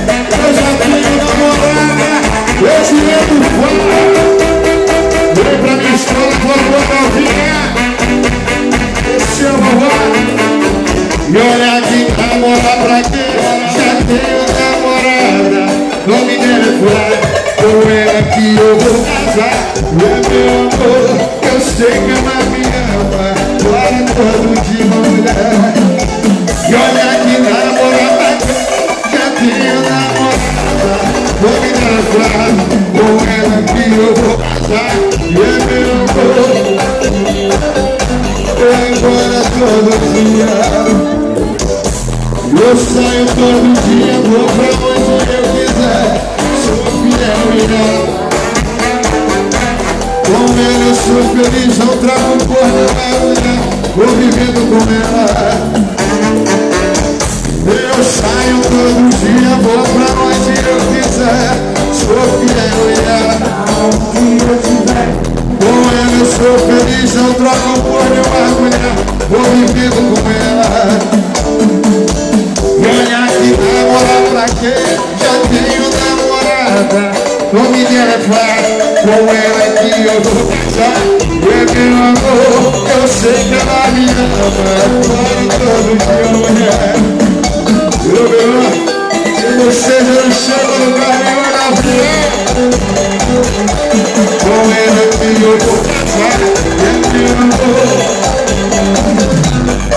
Eu já tenho namorada, eu te lembro fora. Vem pra minha escola, tua novinha. Esse é o vovó. E olha aqui, namorar pra quê? Já tenho namorada. Não me deve furar. Com ela que eu vou casar. É meu amor, eu sei que ela me ama. Para todo dia, mulher. E olha aqui, namorar pra quê? Já tenho namorada. Não me deve furar. Com ela que eu vou casar. É meu amor, eu agora todo dia. Eu saio todo dia, vou pra onde eu quiser. Sou fiel e não. Com ela eu sou feliz, não trago porra na mulher. Vou vivendo com ela. Eu saio todo dia, vou pra onde eu quiser. Sou fiel e ela. Com ela eu sou feliz, não trago porra na mulher. Vou vivendo com ela. Olha aqui, namorar pra quê? Já tenho namorada. Não me leva, com ela que eu vou casar. É meu amor, eu sei que ela me ama. Para todo dia, mulher. Se você não chega no caminho na frente, com ela que eu vou casar. É meu amor,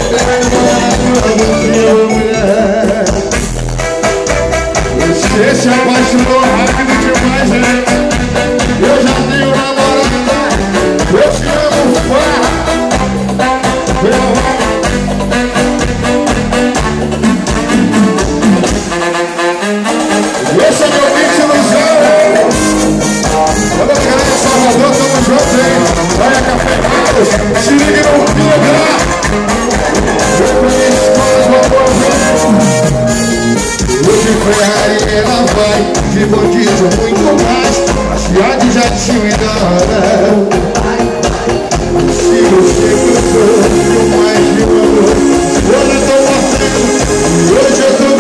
para todo dia, mulher. Você se apaixonou rápido demais, né? Eu já tenho namorada. Eu te amo, fã. Esse é meu beat ilusão. Alô, galera de Salvador, tamo junto, hein? Olha, Café Carlos, se liga no PH. Eu conheço todas as boas. Hoje Ferrari ela vai, de bandido muito mais. A cidade já te engana. Se você gostou de mais de uma noite, hoje eu tô mostrando, hoje eu tô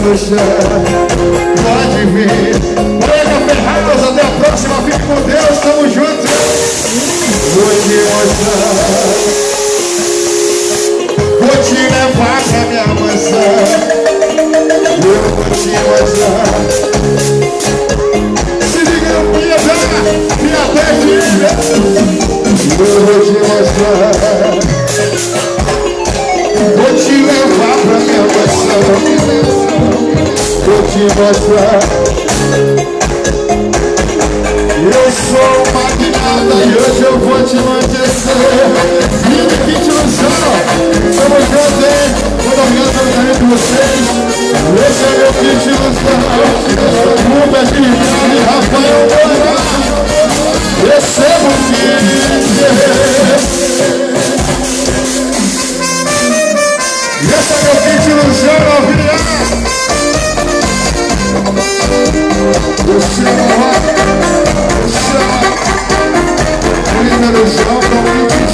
no chão. Pode vir. Pega Ferradas, até a próxima. Fique com Deus, tamo juntos. Vou te mostrar. Vou te levar pra minha mansão. Eu vou te mostrar. Se liga no PH, minha peste. Eu vou te mostrar. Vou te levar pra minha mansão. Vou te mostrar. Eu sou magnata e hoje eu vou te